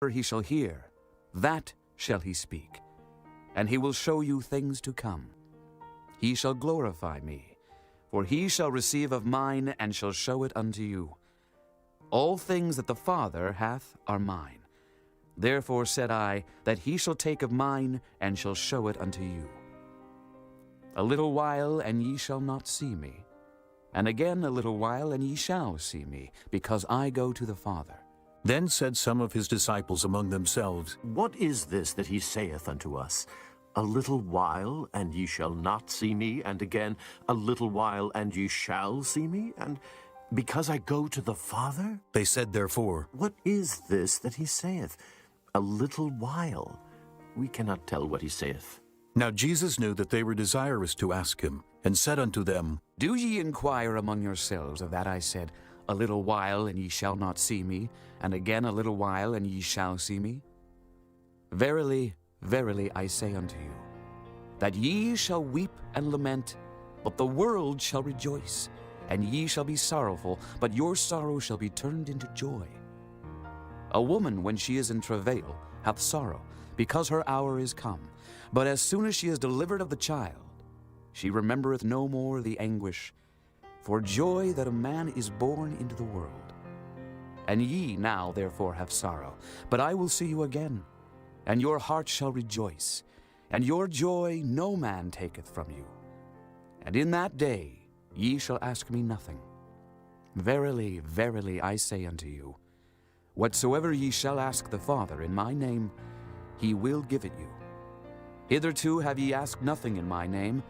he shall hear, that shall he speak, and he will show you things to come. He shall glorify me, for he shall receive of mine, and shall show it unto you. All things that the Father hath are mine. Therefore said I, that he shall take of mine, and shall show it unto you. A little while, and ye shall not see me. And again a little while, and ye shall see me, because I go to the Father. Then said some of his disciples among themselves, What is this that he saith unto us? A little while, and ye shall not see me, and again a little while, and ye shall see me, and because I go to the Father? They said therefore, What is this that he saith? A little while. We cannot tell what he saith. Now Jesus knew that they were desirous to ask him, and said unto them, Do ye inquire among yourselves of that I said, A little while, and ye shall not see me, and again a little while, and ye shall see me? Verily, verily, I say unto you, that ye shall weep and lament, but the world shall rejoice, and ye shall be sorrowful, but your sorrow shall be turned into joy. A woman, when she is in travail, hath sorrow, because her hour is come. But as soon as she is delivered of the child, she remembereth no more the anguish, for joy that a man is born into the world. And ye now therefore have sorrow, but I will see you again, and your heart shall rejoice, and your joy no man taketh from you. And in that day ye shall ask me nothing. Verily, verily, I say unto you, whatsoever ye shall ask the Father in my name, he will give it you. Hitherto have ye asked nothing in my name.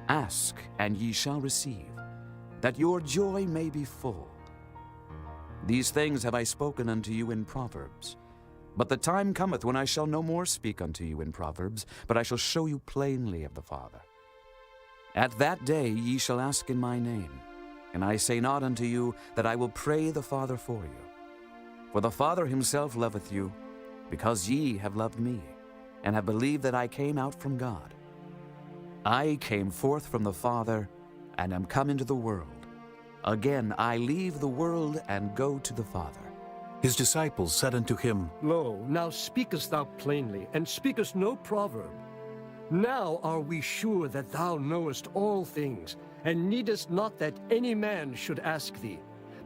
Ask, and ye shall receive, that your joy may be full. These things have I spoken unto you in Proverbs. But the time cometh when I shall no more speak unto you in Proverbs, but I shall show you plainly of the Father. At that day ye shall ask in my name, and I say not unto you that I will pray the Father for you. For the Father himself loveth you, because ye have loved me, and have believed that I came out from God. I came forth from the Father, and am come into the world. Again I leave the world, and go to the Father. His disciples said unto him, Lo, now speakest thou plainly, and speakest no proverb. Now are we sure that thou knowest all things, and needest not that any man should ask thee.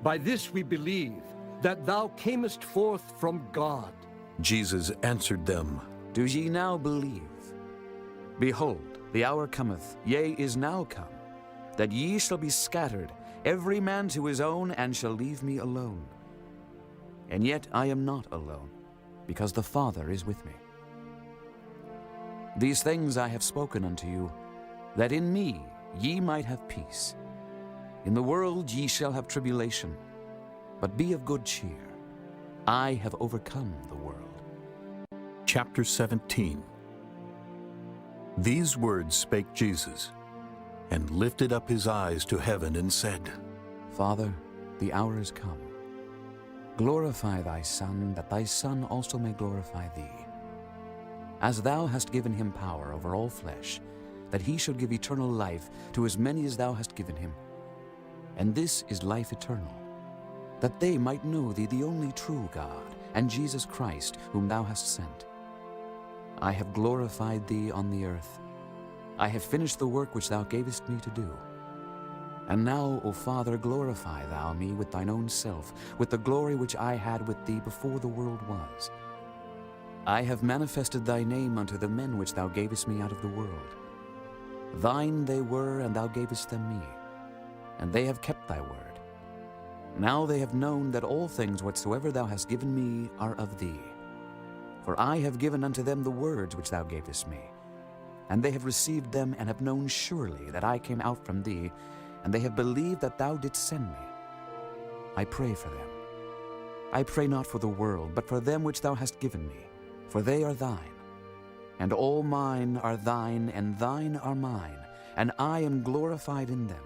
By this we believe, that thou camest forth from God. Jesus answered them, Do ye now believe? Behold, the hour cometh, yea, is now come, that ye shall be scattered, every man to his own, and shall leave me alone. And yet I am not alone, because the Father is with me. These things I have spoken unto you, that in me ye might have peace. In the world ye shall have tribulation, but be of good cheer. I have overcome the world. Chapter 17. These words spake Jesus, and lifted up his eyes to heaven, and said, Father, the hour is come. Glorify thy Son, that thy Son also may glorify thee. As thou hast given him power over all flesh, that he should give eternal life to as many as thou hast given him. And this is life eternal, that they might know thee the only true God, and Jesus Christ, whom thou hast sent. I have glorified thee on the earth. I have finished the work which thou gavest me to do. And now, O Father, glorify thou me with thine own self, with the glory which I had with thee before the world was. I have manifested thy name unto the men which thou gavest me out of the world. Thine they were, and thou gavest them me, and they have kept thy word. Now they have known that all things whatsoever thou hast given me are of thee. For I have given unto them the words which thou gavest me, and they have received them, and have known surely that I came out from thee, and they have believed that thou didst send me. I pray for them. I pray not for the world, but for them which thou hast given me, for they are thine. And all mine are thine, and thine are mine, and I am glorified in them.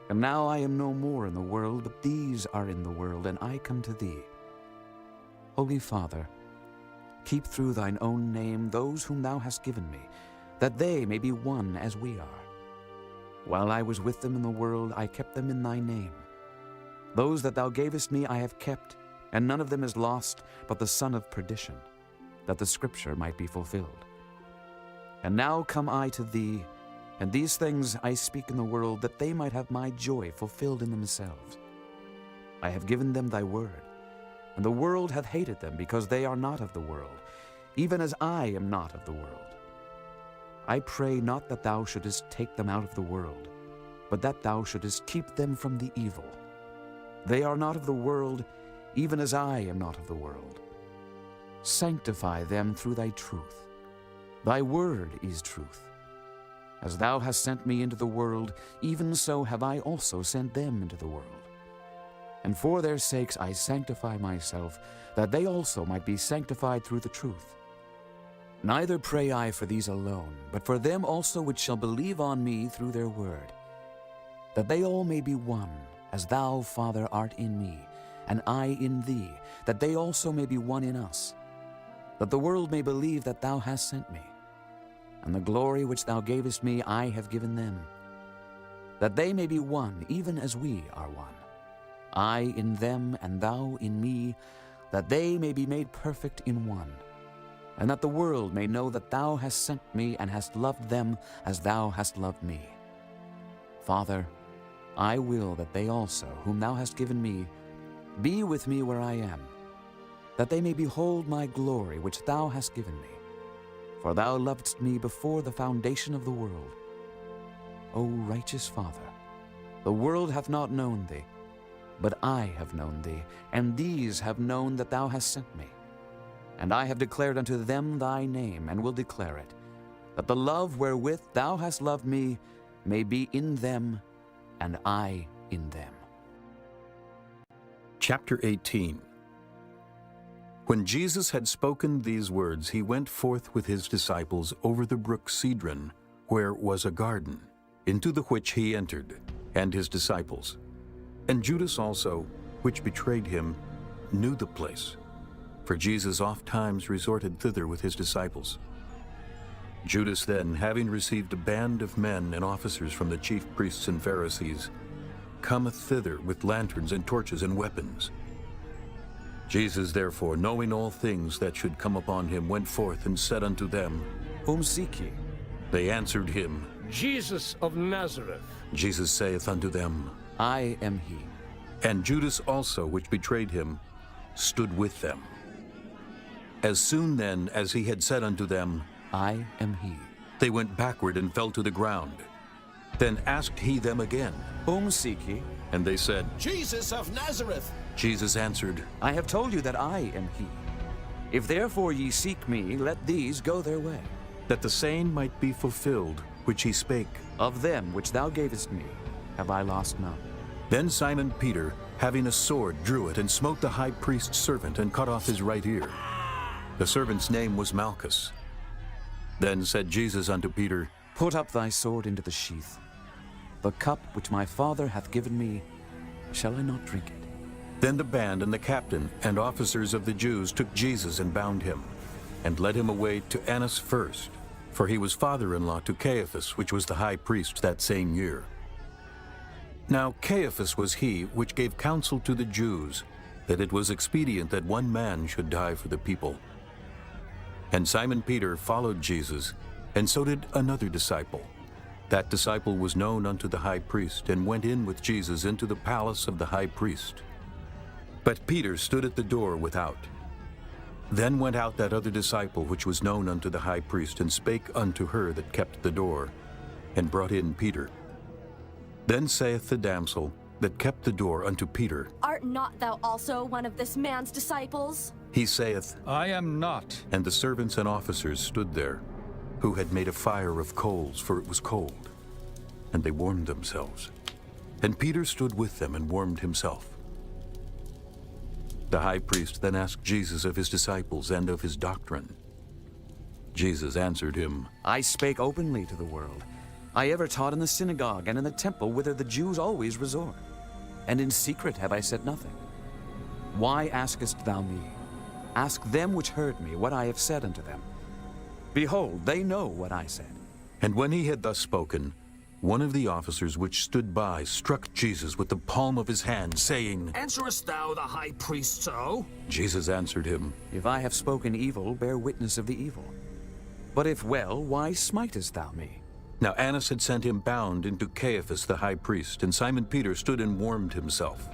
And now I am no more in the world, but these are in the world, and I come to thee. Holy Father, keep through thine own name those whom thou hast given me, that they may be one as we are. While I was with them in the world, I kept them in thy name. Those that thou gavest me I have kept, and none of them is lost but the son of perdition, that the scripture might be fulfilled. And now come I to thee, and these things I speak in the world, that they might have my joy fulfilled in themselves. I have given them thy word, and the world hath hated them, because they are not of the world, even as I am not of the world. I pray not that thou shouldest take them out of the world, but that thou shouldest keep them from the evil. They are not of the world, even as I am not of the world. Sanctify them through thy truth. Thy word is truth. As thou hast sent me into the world, even so have I also sent them into the world. And for their sakes I sanctify myself, that they also might be sanctified through the truth. Neither pray I for these alone, but for them also which shall believe on me through their word, that they all may be one, as thou, Father, art in me, and I in thee, that they also may be one in us, that the world may believe that thou hast sent me. And the glory which thou gavest me I have given them, that they may be one, even as we are one. I in them, and thou in me, that they may be made perfect in one, and that the world may know that thou hast sent me, and hast loved them as thou hast loved me. Father, I will that they also, whom thou hast given me, be with me where I am, that they may behold my glory which thou hast given me. For thou lovedst me before the foundation of the world. O righteous Father, the world hath not known thee, but I have known thee, and these have known that thou hast sent me. And I have declared unto them thy name, and will declare it, that the love wherewith thou hast loved me may be in them, and I in them. Chapter 18. When Jesus had spoken these words, he went forth with his disciples over the brook Cedron, where was a garden, into the which he entered, and his disciples. And Judas also, which betrayed him, knew the place, for Jesus oft times resorted thither with his disciples. Judas then, having received a band of men and officers from the chief priests and Pharisees, cometh thither with lanterns and torches and weapons. Jesus therefore, knowing all things that should come upon him, went forth and said unto them, Whom seek ye? They answered him, Jesus of Nazareth. Jesus saith unto them, I am he. And Judas also, which betrayed him, stood with them. As soon then as he had said unto them, I am he. they went backward and fell to the ground. Then asked he them again, Whom seek ye? and they said, Jesus of Nazareth. Jesus answered, I have told you that I am he. If therefore ye seek me, let these go their way. that the saying might be fulfilled, which he spake. Of them which thou gavest me, have I lost none. Then Simon Peter, having a sword, drew it, and smote the high priest's servant, and cut off his right ear. The servant's name was Malchus. Then said Jesus unto Peter, Put up thy sword into the sheath. The cup which my Father hath given me, shall I not drink it? Then the band and the captain and officers of the Jews took Jesus and bound him, and led him away to Annas first, for he was father-in-law to Caiaphas, which was the high priest that same year. Now Caiaphas was he which gave counsel to the Jews, that it was expedient that one man should die for the people. And Simon Peter followed Jesus, and so did another disciple. That disciple was known unto the high priest, and went in with Jesus into the palace of the high priest. But Peter stood at the door without. Then went out that other disciple which was known unto the high priest, and spake unto her that kept the door, and brought in Peter. Then saith the damsel that kept the door unto Peter, Art not thou also one of this man's disciples? He saith, I am not. and the servants and officers stood there, who had made a fire of coals, for it was cold, and they warmed themselves. And Peter stood with them and warmed himself. The high priest then asked Jesus of his disciples and of his doctrine. Jesus answered him, I spake openly to the world. I ever taught in the synagogue and in the temple, whither the Jews always resort. And in secret have I said nothing. Why askest thou me? Ask them which heard me what I have said unto them. Behold, they know what I said. And when he had thus spoken, One of the officers which stood by struck Jesus with the palm of his hand, saying, Answerest thou the high priest so? Jesus answered him, If I have spoken evil, bear witness of the evil. But if well, why smitest thou me? Now Annas had sent him bound into Caiaphas the high priest, and Simon Peter stood and warmed himself.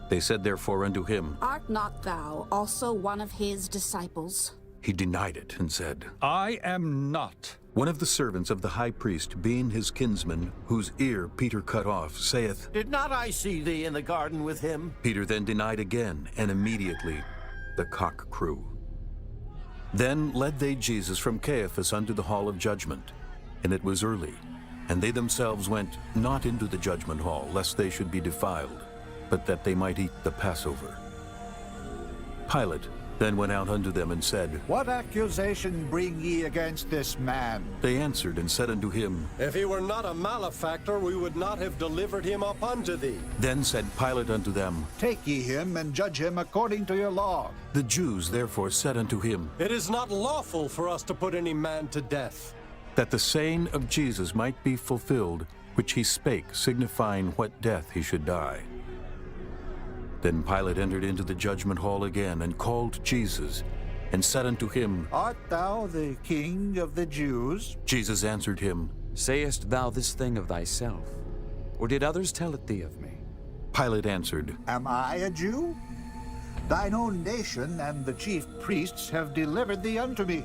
They said therefore unto him, Art not thou also one of his disciples? He denied it, and said, I am not. One of the servants of the high priest, being his kinsman, whose ear Peter cut off, saith, Did not I see thee in the garden with him? Peter then denied again, and immediately the cock crew. Then led they Jesus from Caiaphas unto the hall of judgment. And it was early, and they themselves went not into the judgment hall, lest they should be defiled, but that they might eat the Passover. Pilate then went out unto them and said, What accusation bring ye against this man? They answered and said unto him, If he were not a malefactor, we would not have delivered him up unto thee. Then said Pilate unto them, Take ye him and judge him according to your law. The Jews therefore said unto him, It is not lawful for us to put any man to death. that the saying of Jesus might be fulfilled, which he spake, signifying what death he should die. Then Pilate entered into the judgment hall again, and called Jesus, and said unto him, Art thou the king of the Jews? Jesus answered him, Sayest thou this thing of thyself, or did others tell it thee of me? Pilate answered, Am I a Jew? Thine own nation and the chief priests have delivered thee unto me.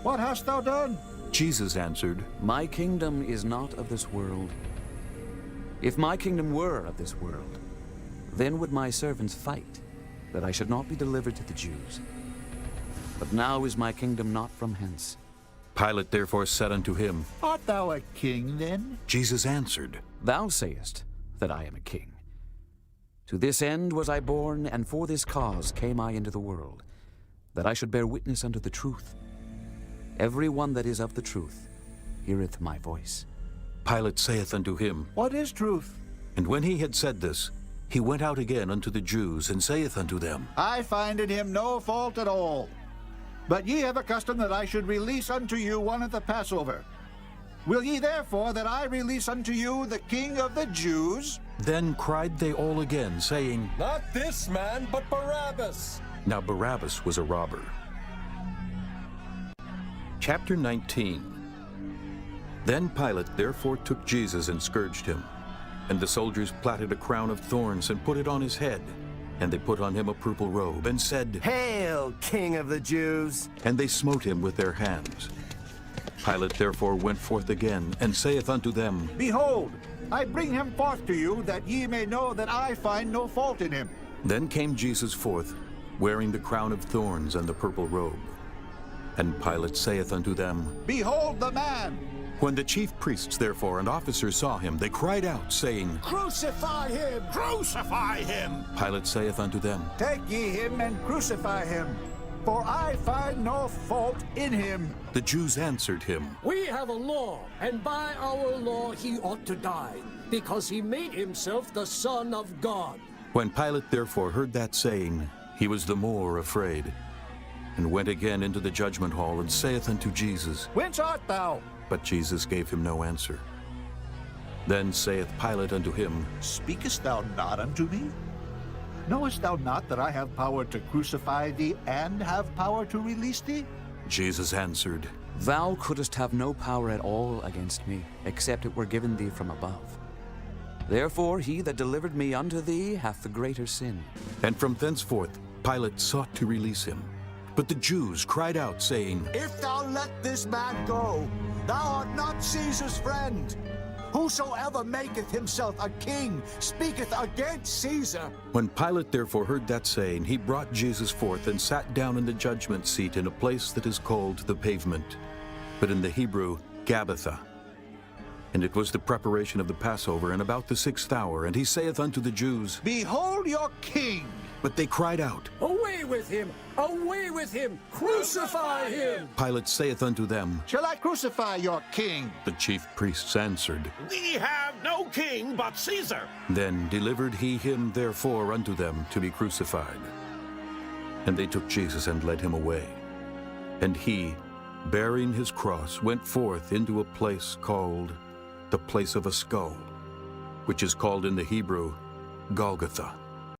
What hast thou done? Jesus answered, My kingdom is not of this world. If my kingdom were of this world, then would my servants fight, that I should not be delivered to the Jews. But now is my kingdom not from hence. Pilate therefore said unto him, Art thou a king then? Jesus answered, Thou sayest that I am a king. To this end was I born, and for this cause came I into the world, that I should bear witness unto the truth. Every one that is of the truth heareth my voice. Pilate saith unto him, What is truth? And when he had said this, he went out again unto the Jews, and saith unto them, I find in him no fault at all. But ye have a custom that I should release unto you one at the Passover. Will ye therefore that I release unto you the King of the Jews? Then cried they all again, saying, Not this man, but Barabbas. Now Barabbas was a robber. Chapter 19. Then Pilate therefore took Jesus and scourged him. And the soldiers platted a crown of thorns and put it on his head. And they put on him a purple robe, and said, Hail, King of the Jews! And they smote him with their hands. Pilate therefore went forth again, and saith unto them, Behold, I bring him forth to you, that ye may know that I find no fault in him. Then came Jesus forth, wearing the crown of thorns and the purple robe. And Pilate saith unto them, Behold the man! When the chief priests therefore and officers saw him, they cried out, saying, Crucify him! Crucify him! Pilate saith unto them, Take ye him and crucify him, for I find no fault in him. The Jews answered him, We have a law, and by our law he ought to die, because he made himself the Son of God. When Pilate therefore heard that saying, he was the more afraid, and went again into the judgment hall, and saith unto Jesus, Whence art thou? But Jesus gave him no answer. Then saith Pilate unto him, Speakest thou not unto me? Knowest thou not that I have power to crucify thee and have power to release thee? Jesus answered, Thou couldst have no power at all against me, except it were given thee from above. Therefore he that delivered me unto thee hath the greater sin. And from thenceforth Pilate sought to release him. But the Jews cried out, saying, If thou let this man go, thou art not Caesar's friend. Whosoever maketh himself a king speaketh against Caesar. When Pilate therefore heard that saying, he brought Jesus forth and sat down in the judgment seat in a place that is called the Pavement, but in the Hebrew, Gabbatha. And it was the preparation of the Passover, and about the 6th hour. And he saith unto the Jews, Behold your king! But they cried out. Away with him! Away with him! Crucify him! Pilate saith unto them, Shall I crucify your king? The chief priests answered, We have no king but Caesar. Then delivered he him therefore unto them to be crucified. And they took Jesus and led him away. And he, bearing his cross, went forth into a place called the place of a skull, which is called in the Hebrew Golgotha.